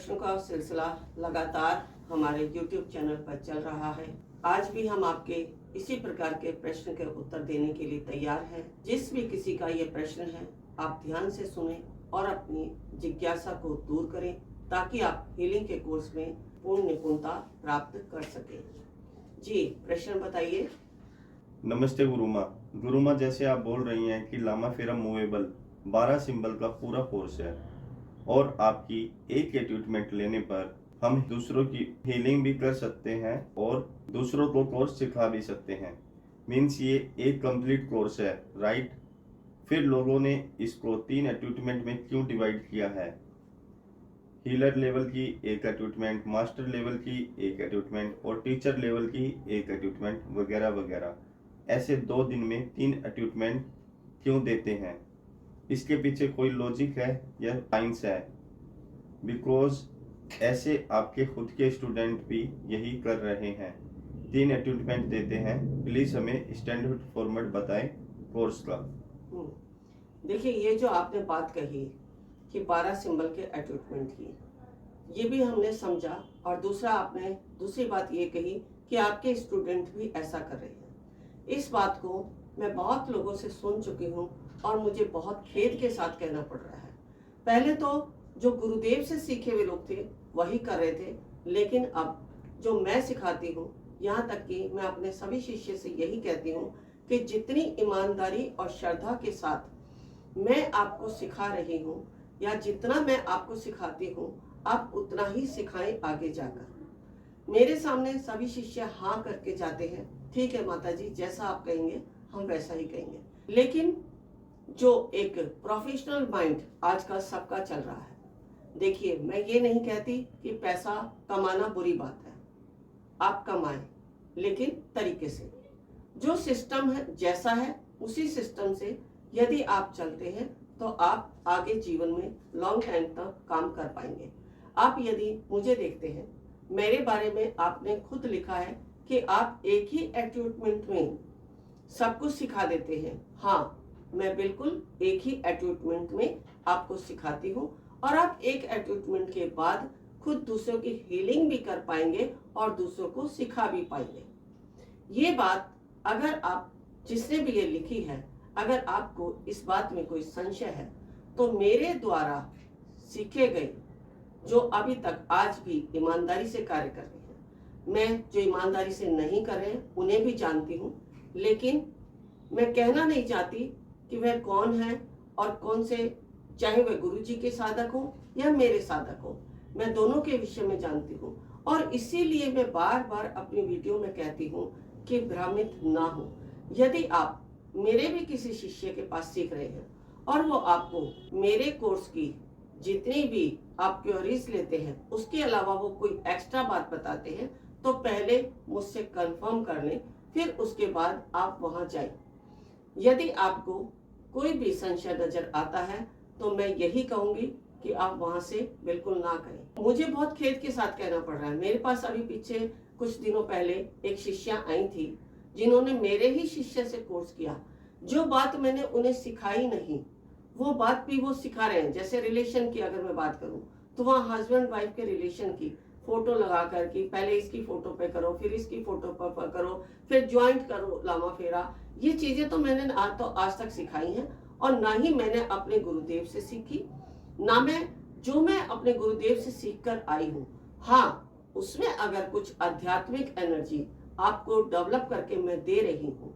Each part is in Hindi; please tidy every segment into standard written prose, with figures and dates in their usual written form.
प्रश्नों का सिलसिला लगातार हमारे YouTube चैनल पर चल रहा है। आज भी हम आपके इसी प्रकार के प्रश्न के उत्तर देने के लिए तैयार हैं। जिस भी किसी का ये प्रश्न है, आप ध्यान से सुने और अपनी जिज्ञासा को दूर करें ताकि आप हीलिंग के कोर्स में पूर्ण निपुणता प्राप्त कर सकें। जी, प्रश्न बताइए। नमस्ते गुरुमा, जैसे आप बोल रही हैं कि लामा फेरा मूवेबल 12 सिंबल का पूरा कोर्स है और आपकी एक एट्यूटमेंट लेने पर हम दूसरों की हीलिंग भी कर सकते हैं और दूसरों को कोर्स सिखा भी सकते हैं। मीन्स ये एक कंप्लीट कोर्स है, राइट? फिर लोगों ने इसको 3 एट्यूटमेंट में क्यों डिवाइड किया है? हीलर लेवल की एक एट्यूटमेंट, मास्टर लेवल की एक एट्यूटमेंट और टीचर लेवल की एक एट्यूटमेंट वगैरह वगैरह। ऐसे 2 दिन में 3 एट्यूटमेंट क्यों देते हैं? इसके पीछे कोई लॉजिक है या साइंस है? बिकॉज ऐसे आपके खुद के स्टूडेंट भी यही कर रहे हैं, 3 एट्यूटमेंट देते हैं। प्लीज हमें स्टैंडर्ड फॉर्मेट बताएं कोर्स का। देखिए, ये जो आपने बात कही कि 12 सिंबल के एट्यूटमेंट की, ये भी हमने समझा। और दूसरी बात ये कही कि आपके स्टूडेंट भी ऐसा कर रहे हैं। इस बात को मैं बहुत लोगों से सुन चुकी हूँ और मुझे बहुत खेद के साथ कहना पड़ रहा है। पहले तो जो गुरुदेव से सीखे हुए लोग थे वही कर रहे थे, लेकिन अब जो मैं सिखाती हूँ, यहाँ तक कि मैं अपने सभी शिष्य से यही कहती हूँ कि जितनी ईमानदारी और श्रद्धा के साथ मैं आपको सिखा रही हूँ या जितना मैं आपको सिखाती हूँ, आप उतना ही सिखाएं आगे जाकर। मेरे सामने सभी शिष्य हाँ करके जाते हैं, ठीक है माता जी, जैसा आप कहेंगे हम वैसा ही कहेंगे। लेकिन जो एक प्रोफेशनल माइंड आज का सबका चल रहा है, देखिए, मैं ये नहीं कहती कि पैसा कमाना बुरी बात है, आप कमाएं, लेकिन तरीके से। जो सिस्टम है जैसा है उसी सिस्टम से यदि आप चलते हैं तो आप आगे जीवन में लॉन्ग टाइम तक काम कर पाएंगे। आप यदि मुझे देखते हैं, मेरे बारे में आपने खुद लिखा है कि आप एक ही एट्यूटमेंट में सब कुछ सिखा देते हैं। हाँ, मैं बिल्कुल एक ही एट्यूटमेंट में आपको सिखाती हूँ और आप एक एट्यूटमेंट के बाद खुद दूसरों की हीलिंग भी कर पाएंगे और दूसरों को सिखा भी पाएंगे। ये बात अगर आप जिसने भी ये लिखी है, अगर आपको इस बात में कोई संशय है तो मेरे द्वारा सीखे गए जो अभी तक आज भी ईमानदारी से कार्य कर रहे हैं, मैं जो ईमानदारी से नहीं कर रहे हैं उन्हें भी जानती हूँ, लेकिन मैं कहना नहीं चाहती कि वह कौन है और कौन से, चाहे वह गुरु जी के साधक हो या मेरे साधक हो, मैं दोनों के विषय में जानती हूँ। और इसीलिए मैं बार बार अपनी वीडियो में कहती हूँ कि भ्रमित ना हो। यदि आप मेरे भी किसी शिष्य के पास सीख रहे हैं और वो आपको मेरे कोर्स की जितनी भी आप क्वेरीज लेते हैं उसके अलावा वो कोई एक्स्ट्रा बात बताते हैं, तो पहले मुझसे कंफर्म कर लें, फिर उसके बाद आप वहां जाएं। यदि आपको कोई भी संशय नजर आता है तो मैं यही कहूंगी कि आप वहां से बिल्कुल ना करें। मुझे बहुत खेद के साथ कहना पड़ रहा है, मेरे पास अभी पीछे कुछ दिनों पहले एक शिष्या आई थी जिन्होंने मेरे ही शिष्य से कोर्स किया। जो बात मैंने उन्हें सिखाई नहीं वो बात भी वो सिखा रहे हैं। जैसे रिलेशन की अगर मैं बात करूं तो वहाँ हस्बैंड वाइफ के रिलेशन की फोटो लगा करके पहले इसकी फोटो पे करो, फिर इसकी फोटो पर करो, फिर ज्वाइंट करो लामा फेरा। ये चीजें तो मैंने आज तक सिखाई हैं और ना ही मैंने अपने गुरुदेव से सीखी, ना मैं अपने गुरुदेव से सीख कर आई हूँ। हाँ, उसमें अगर कुछ आध्यात्मिक एनर्जी आपको डेवलप करके मैं दे रही हूँ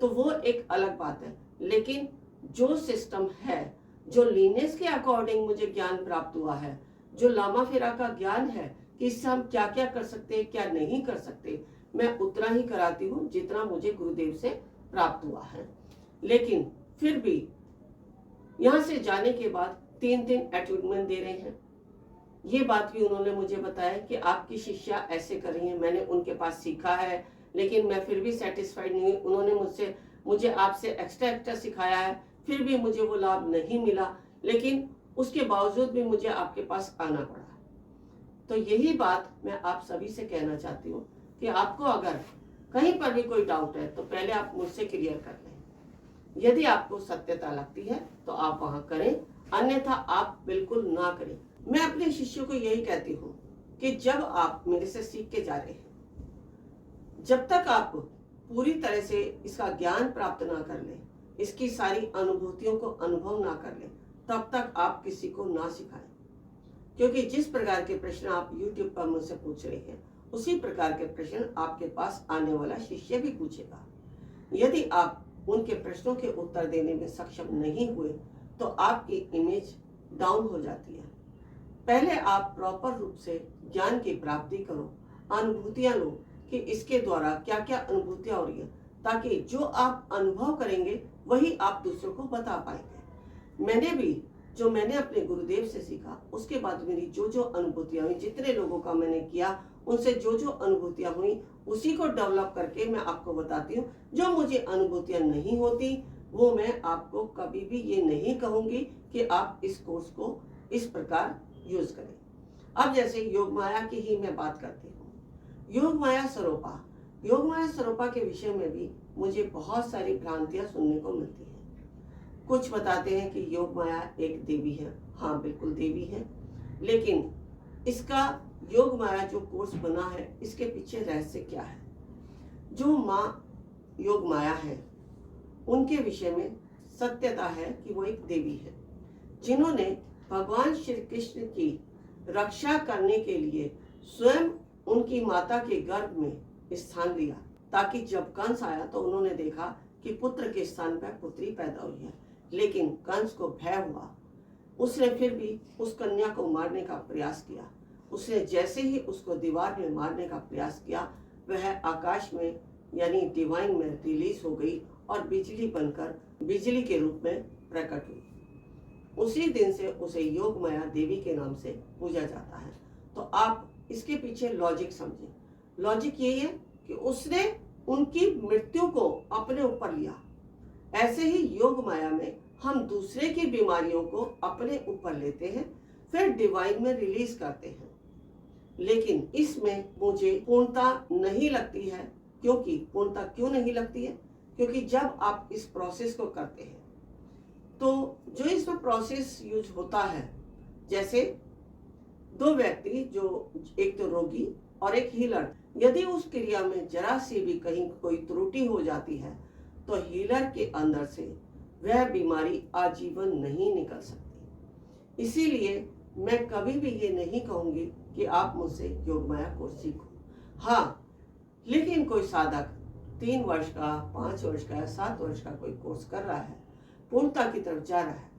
तो वो एक अलग बात है, लेकिन जो सिस्टम है, जो लीनियस के अकॉर्डिंग मुझे ज्ञान प्राप्त हुआ है, जो लामा फेरा का ज्ञान है कि इससे हम क्या क्या कर सकते हैं, क्या नहीं कर सकते, मैं उतना ही कराती हूँ जितना मुझे गुरुदेव से प्राप्त हुआ है। लेकिन फिर भी यहाँ से जाने के बाद 3 एट्यूटमेंट दे रहे हैं। ये बात भी उन्होंने मुझे बताया कि आपकी शिष्या ऐसे कर रही है, मैंने उनके पास सीखा है लेकिन मैं फिर भी सेटिस्फाइड नहीं हुई। उन्होंने मुझे आपसे एक्स्ट्रा सिखाया है, फिर भी मुझे वो लाभ नहीं मिला, लेकिन उसके बावजूद भी मुझे आपके पास आना पड़ा। तो यही बात मैं आप सभी से कहना चाहती हूँ कि आपको अगर कहीं पर भी कोई डाउट है तो पहले आप मुझसे क्लियर कर लें। यदि आपको सत्यता लगती है तो आप वहां करें, अन्यथा आप बिल्कुल ना करें। मैं अपने शिष्यों को यही कहती हूँ कि जब आप मेरे से सीख के जा रहे हैं, जब तक आप पूरी तरह से इसका ज्ञान प्राप्त ना कर लें, इसकी सारी अनुभूतियों को अनुभव ना कर लें, तब तक आप किसी को ना सिखाएं। क्योंकि जिस प्रकार के प्रश्न आप YouTube पर मुझसे पूछ रहे हैं, उसी प्रकार के प्रश्न आपके पास आने वाला शिष्य भी पूछेगा। यदि आप उनके प्रश्नों के उत्तर देने में सक्षम नहीं हुए तो आपकी इमेज डाउन हो जाती है। पहले आप प्रॉपर रूप से ज्ञान की प्राप्ति करो, अनुभूतियां लो कि इसके द्वारा क्या क्या अनुभूतियां हो रही है, ताकि जो आप अनुभव करेंगे वही आप दूसरों को बता पाएंगे। मैंने अपने गुरुदेव से सीखा, उसके बाद मेरी जो अनुभूतियां हुई, जितने लोगों का मैंने किया, उनसे जो अनुभूतियां हुई, उसी को डेवलप करके मैं आपको बताती हूँ। जो मुझे अनुभूतियां नहीं होती वो मैं आपको कभी भी ये नहीं कहूंगी कि आप इस कोर्स को इस प्रकार यूज करें। अब जैसे योग माया की ही मैं बात करती हूँ, योग माया स्वरूपा के विषय में भी मुझे बहुत सारी भ्रांतियां सुनने को मिलती हैं। कुछ बताते हैं कि योग माया एक देवी है। हाँ, बिल्कुल देवी है, लेकिन इसका योग माया जो कोर्स बना है, इसके पीछे रहस्य क्या है? जो माँ योग माया है, उनके विषय में सत्यता है कि वो एक देवी है, जिन्होंने भगवान श्री कृष्ण की रक्षा करने के लिए स्वयं उनकी माता के गर्भ में स्थान लिया, ताकि जब कंस आया तो उन्होंने देखा कि पुत्र के स्थान पर पुत्री पैदा हुई है। लेकिन कंस को भय हुआ, उसने फिर भी उस कन्या को मारने का प्रयास किया। उसने जैसे ही उसको दीवार में मारने का प्रयास किया, वह आकाश में यानी डिवाइन में रिलीज हो गई और बिजली बनकर बिजली के रूप में प्रकट हुई। उसी दिन से उसे योग माया देवी के नाम से पूजा जाता है। तो आप इसके पीछे लॉजिक समझें। लॉजिक यही है कि उसने उनकी मृत्यु को अपने ऊपर लिया। ऐसे ही योग माया में हम दूसरे की बीमारियों को अपने ऊपर लेते हैं, फिर डिवाइन में रिलीज करते हैं। लेकिन इसमें मुझे पूर्णता नहीं लगती है। क्योंकि पूर्णता क्यों नहीं लगती है? क्योंकि जब आप इस प्रोसेस को करते हैं तो जो इसमें प्रोसेस यूज होता है, जैसे दो व्यक्ति, जो एक तो रोगी और एक हीलर, यदि उस क्रिया में जरा सी भी कहीं कोई त्रुटि हो जाती है तो हीलर के अंदर से वह बीमारी आजीवन नहीं निकल सकती। इसीलिए मैं कभी भी ये नहीं कहूंगी कि आप मुझसे योग माया को सीखो। हाँ, लेकिन कोई साधक 3 वर्ष का, 5 वर्ष का, 7 वर्ष का कोई कोर्स कर रहा है, पूर्णता की तरफ जा रहा है,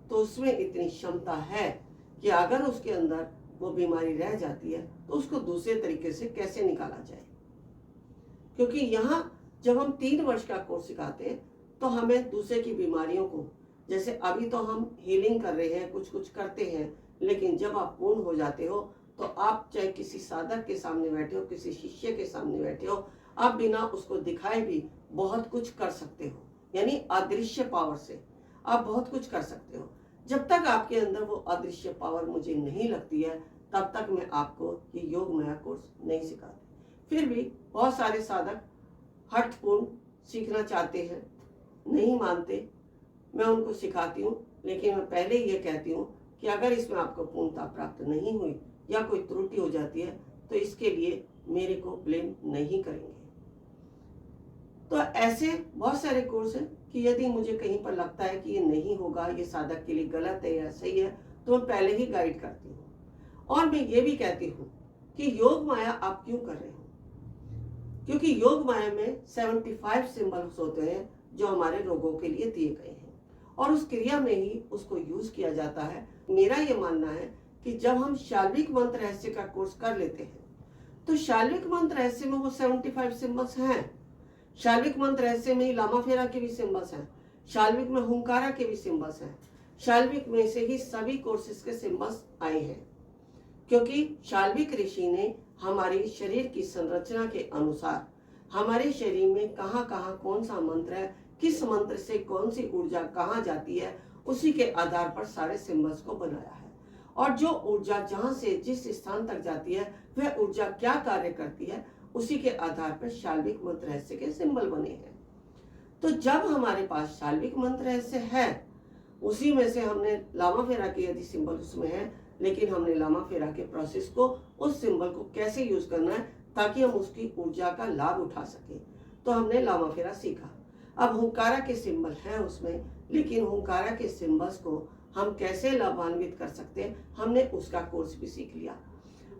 तो उसमें इतनी क्षमता है कि अगर उसके अंदर वो बीमारी रह जाती है तो उसको दूसरे तरीके से कैसे निकाला जाए। क्योंकि यहाँ जब हम 3 वर्ष का कोर्स सिखाते हैं तो हमें दूसरे की बीमारियों को, जैसे अभी तो हम हीलिंग कर रहे हैं, कुछ करते हैं, लेकिन जब आप पूर्ण हो जाते हो तो आप चाहे किसी साधक के सामने बैठे हो, किसी शिष्य के सामने बैठे हो, आप बिना उसको दिखाए भी बहुत कुछ कर सकते हो। यानी अदृश्य पावर से आप बहुत कुछ कर सकते हो। जब तक आपके अंदर वो अदृश्य पावर मुझे नहीं लगती है, तब तक मैं आपको ये योग माया कोर्स नहीं सिखाती। फिर भी बहुत सारे साधक हठपूर्ण सीखना चाहते हैं, नहीं मानते, मैं उनको सिखाती हूँ। लेकिन मैं पहले ये कहती हूँ कि अगर इसमें आपको पूर्णता प्राप्त नहीं हुई या कोई त्रुटि हो जाती है तो इसके लिए मेरे को ब्लेम नहीं करेंगे। तो ऐसे बहुत सारे कोर्स हैं कि यदि मुझे कहीं पर लगता है कि ये नहीं होगा, ये साधक के लिए गलत है या सही है, तो मैं पहले ही गाइड करती हूँ। और मैं ये भी कहती हूँ कि योग माया आप क्यों कर रहे हो? क्योंकि योग माया में 75 सिंबल्स होते हैं जो हमारे रोगों के लिए दिए गए हैं, और उस क्रिया में ही उसको यूज किया जाता है। मेरा ये मानना है कि जब हम शाल्विक मंत्र रहस्य का कोर्स कर लेते हैं तो शाल्विक मंत्र रहस्य में वो 75 सिंबल्स हैं। शाल्विक मंत्र रहस्य में ही लामा फेरा के भी सिंबल्स हैं, शाल्विक में हुंकारा के भी सिंबल्स हैं, शाल्विक में से ही सभी कोर्सेज के सिंबल्स आए हैं। क्योंकि शाल्विक ऋषि ने हमारी शरीर की संरचना के अनुसार हमारे शरीर में कहाँ कहाँ कौन सा मंत्र है, किस मंत्र से कौन सी ऊर्जा कहाँ जाती है, उसी के आधार पर सारे सिंबल्स को बनाया है। और जो ऊर्जा जहाँ से जिस स्थान तक जाती है वह ऊर्जा क्या कार्य करती है, उसी के आधार पर शाल्विक मंत्र रहस्य के सिंबल बने हैं। तो जब हमारे पास शाल्विक मंत्र रहस्य है, उसी में से हमने लामा फेरा के यदि सिंबल उसमें है, लेकिन हमने लामा फेरा के प्रोसेस को, उस सिंबल को कैसे यूज करना है ताकि हम उसकी ऊर्जा का लाभ उठा सकें, तो हमने लामा फेरा सीखा। अब हुंकारा के सिंबल हैं उसमें, लेकिन हुंकारा के सिंबल्स को हम कैसे लाभान्वित कर सकते हैं, हमने उसका कोर्स भी सीख लिया।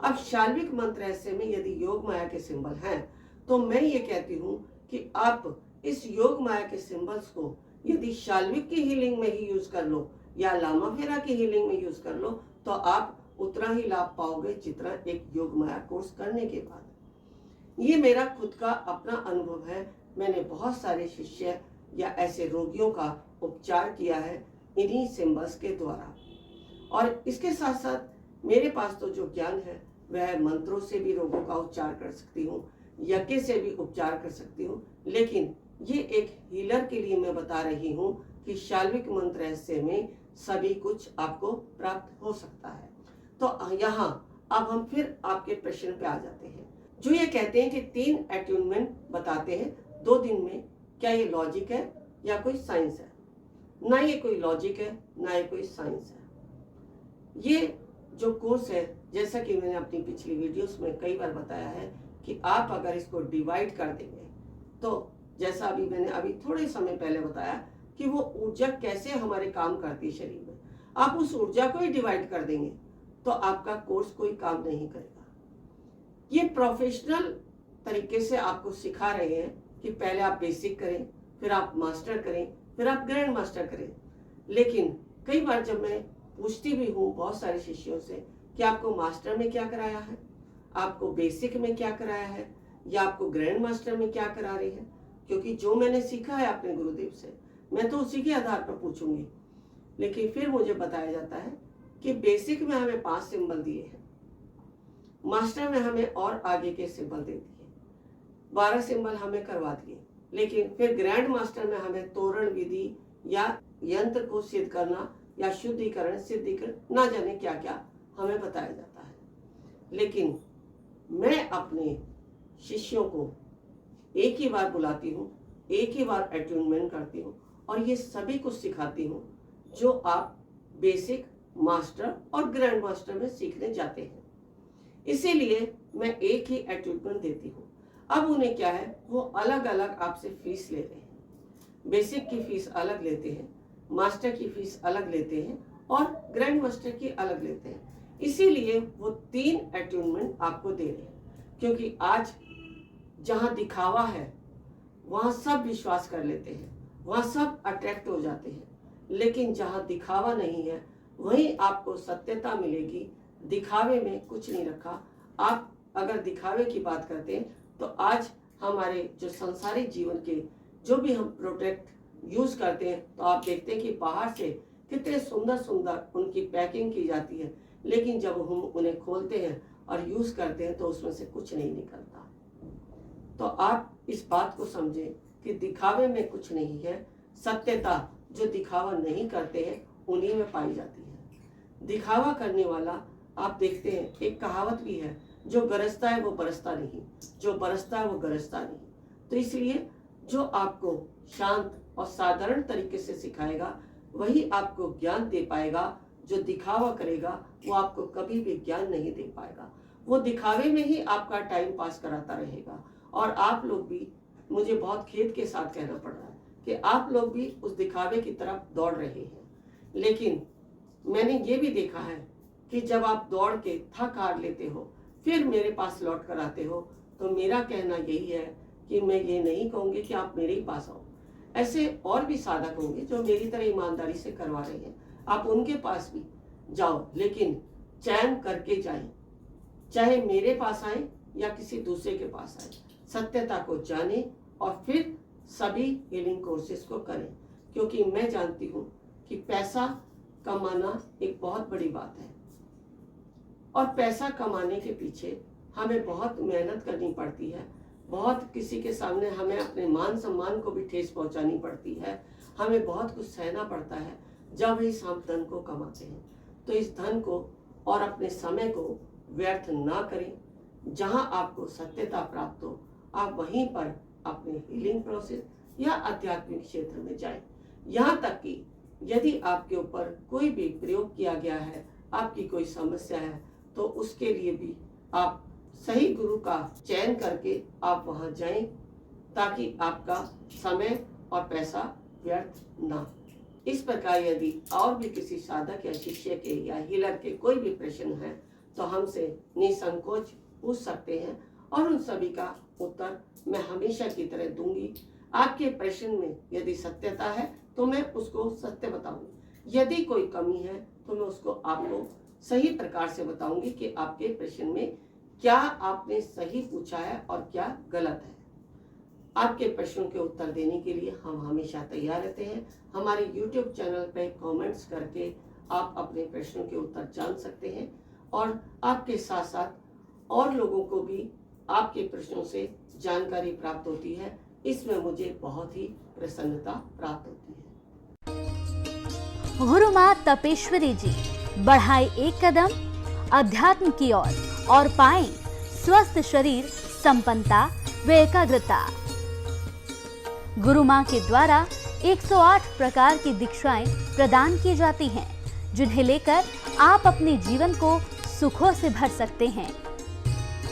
अब शाल्विक मंत्र रहस्य में यदि योग माया के सिंबल हैं, तो मैं ये कहती हूँ कि आप इस योग माया के सिंबल्स को यदि शाल्विक की हीलिंग में ही यूज कर लो या लामा फेरा की हीलिंग में यूज कर लो, तो आप उतना ही लाभ पाओगे जितना एक योग माया कोर्स करने के बाद। ये मेरा खुद का अपना अनुभव है। मैंने बहुत सारे शिष्य या ऐसे रोगियों का उपचार किया है इन्हीं सिंबल्स के द्वारा। और इसके साथ साथ मेरे पास तो जो ज्ञान है वह मंत्रों से भी रोगों का उपचार कर सकती हूँ, यज्ञ से भी उपचार कर सकती हूँ, लेकिन ये एक हीलर के लिए मैं बता रही हूँ कि शाल्विक मंत्र रहस्य में सभी कुछ आपको प्राप्त हो सकता है। तो यहाँ अब हम फिर आपके प्रश्न पे आ जाते हैं, जो ये कहते हैं कि 3 अट्यूनमेंट बताते हैं 2 दिन में, क्या ये लॉजिक है या कोई साइंस है? ना ये कोई लॉजिक है, ना ये कोई साइंस है। ये जो कोर्स है, जैसा कि मैंने अपनी पिछली वीडियोस में कई बार बताया है कि आप अगर इसको डिवाइड कर देंगे, तो जैसा अभी मैंने थोड़े समय पहले बताया कि वो ऊर्जा कैसे हमारे काम करती है शरीर में, आप उस ऊर्जा को ही डिवाइड कर देंगे तो आपका कोर्स कोई काम नहीं करेगा। ये प्रोफेशनल तरीके से आपको सिखा रहे हैं कि पहले आप बेसिक करें, फिर आप मास्टर करें, फिर आप ग्रैंड मास्टर करें। लेकिन कई बार जब मैं पूछती भी हूँ बहुत सारे शिष्यों से कि आपको मास्टर में क्या कराया है, आपको बेसिक में क्या कराया है, या आपको ग्रैंड मास्टर में क्या करा रहे हैं, क्योंकि जो मैंने सीखा है अपने गुरुदेव से मैं तो उसी के आधार पर पूछूंगी। लेकिन फिर मुझे बताया जाता है कि बेसिक में हमें 5 सिंबल दिए हैं, मास्टर में हमें और आगे के सिंबल दे दिए, 12 सिंबल हमें करवा दिए, लेकिन फिर ग्रैंड मास्टर में हमें तोरण विधि या यंत्र को सिद्ध करना या शुद्धिकरण, सिद्धिकरण, ना जाने क्या क्या हमें बताया जाता है। लेकिन मैं अपने शिष्यों को एक ही बार बुलाती हूँ, एक ही बार अट्यूनमेंट करती हूँ और ये सभी कुछ सिखाती हूँ जो आप बेसिक, मास्टर और ग्रैंड मास्टर में सीखने जाते हैं। इसीलिए मैं एक ही अट्यूनमेंट देती हूँ। अब उन्हें क्या है, वो अलग अलग आपसे फीस ले रहे हैं। बेसिक की फीस अलग लेते हैं, मास्टर की फीस अलग लेते हैं और ग्रैंड मास्टर की अलग लेते हैं। इसीलिए वो 3 अट्यूनमेंट आपको दे रहे हैं, क्योंकि आज जहाँ दिखावा है वहाँ सब विश्वास कर लेते हैं, वहाँ सब अट्रैक्ट हो जाते हैं, लेकिन जहाँ दिखावा नहीं है वहीं आपको सत्यता मिलेगी। दिखावे में कुछ नहीं रखा। आप अगर दिखावे की बात करते हैं तो आज हमारे जो संसारिक जीवन के जो भी हम प्रोडक्ट यूज करते हैं, तो आप देखते हैं कि बाहर से कितने सुंदर सुंदर उनकी पैकिंग की जाती है, लेकिन जब हम उन्हें खोलते हैं और यूज करते हैं तो उसमें से कुछ नहीं निकलता। तो आप इस बात को समझें कि दिखावे में कुछ नहीं है, सत्यता जो दिखावा नहीं करते हैं उन्हीं में पाई जाती है। दिखावा करने वाला आप देखते हैं, एक कहावत भी है, जो गरजता है वो बरसता नहीं, जो बरसता है वो गरजता नहीं। तो इसलिए जो आपको शांत और साधारण तरीके से सिखाएगा वही आपको ज्ञान दे पाएगा। जो दिखावा करेगा वो आपको कभी भी ज्ञान नहीं दे पाएगा, वो दिखावे में ही आपका टाइम पास कराता रहेगा। और आप लोग भी, मुझे बहुत खेद के साथ कहना पड़ रहा है कि आप लोग भी उस दिखावे की तरफ दौड़ रहे हैं। लेकिन मैंने ये भी देखा है कि जब आप दौड़ के थक हार लेते हो फिर मेरे पास लौट कर आते हो, तो मेरा कहना यही है कि मैं ये नहीं कहूँगी कि आप मेरे ही पास आओ। ऐसे और भी साधक होंगे जो मेरी तरह ईमानदारी से करवा रहे हैं, आप उनके पास भी जाओ, लेकिन चयन करके जाएं, चाहे मेरे पास आए या किसी दूसरे के पास आए। सत्यता को जाने और फिर सभी हीलिंग कोर्सेज को करें, क्योंकि मैं जानती हूँ कि पैसा कमाना एक बहुत बड़ी बात है और पैसा कमाने के पीछे हमें बहुत मेहनत करनी पड़ती है, बहुत किसी के सामने हमें अपने मान सम्मान को भी ठेस पहुंचानी पड़ती है, हमें बहुत कुछ सहना पड़ता है जब इस हम धन को कमाते हैं। तो इस धन को और अपने समय को व्यर्थ ना करें। जहां आपको सत्यता प्राप्त हो आप वहीं पर अपने हीलिंग प्रोसेस या आध्यात्मिक क्षेत्र में जाएं। यहाँ तक कि यदि आपके ऊपर कोई भी प्रयोग किया गया है आपकी कोई समस्या है तो उसके लिए भी आप सही गुरु का चयन करके आप वहां जाएं, ताकि आपका समय और पैसा व्यर्थ ना। इस प्रकार यदि और भी किसी साधक या शिष्य के या हीलर के कोई भी प्रश्न है तो हमसे निसंकोच पूछ सकते हैं और उन सभी का उत्तर मैं हमेशा की तरह दूंगी। आपके प्रश्न में यदि सत्यता है तो मैं उसको सत्य बताऊंगी, यदि कोई कमी है तो मैं उसको आपको सही प्रकार से बताऊंगी कि आपके प्रश्न में क्या आपने सही पूछा है और क्या गलत है। आपके प्रश्नों के उत्तर देने के लिए हम हमेशा तैयार रहते हैं। हमारे YouTube चैनल पे कमेंट्स करके आप अपने प्रश्नों के उत्तर जान सकते हैं और आपके साथ साथ और लोगों को भी आपके प्रश्नों से जानकारी प्राप्त होती है। इसमें मुझे बहुत ही प्रसन्नता प्राप्त होती है। गुरु माँ तपेश्वरी जी बढ़ाए एक कदम अध्यात्म की ओर और पाएं स्वस्थ शरीर, संपन्नता व एकाग्रता। गुरु माँ के द्वारा 108 प्रकार की दीक्षाएं प्रदान की जाती हैं, जिन्हें लेकर आप अपने जीवन को सुखों से भर सकते हैं।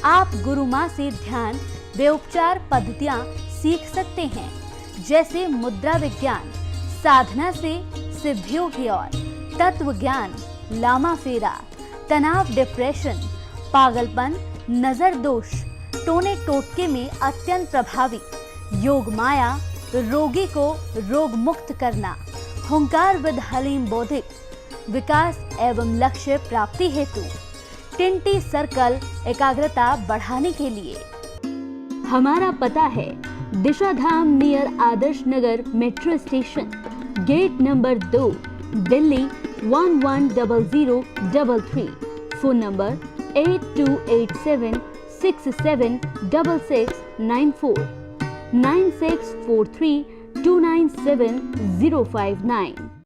आप गुरु माँ से ध्यान व उपचार पद्धतियां सीख सकते हैं, जैसे मुद्रा विज्ञान, साधना से सिद्धियों की ओर, तत्व ज्ञान, लामा फेरा, तनाव, डिप्रेशन, पागलपन, नजर दोष, टोने टोटके में अत्यंत प्रभावी योग माया, रोगी को रोग मुक्त करना, हुंकार विद हलीम बौद्धिक विकास एवं लक्ष्य प्राप्ति हेतु, टिंटी सर्कल एकाग्रता बढ़ाने के लिए। हमारा पता है Disha Dham near Adarsh Nagar metro station, gate number 2, Delhi 110033। Phone number 8287676694 9643297059।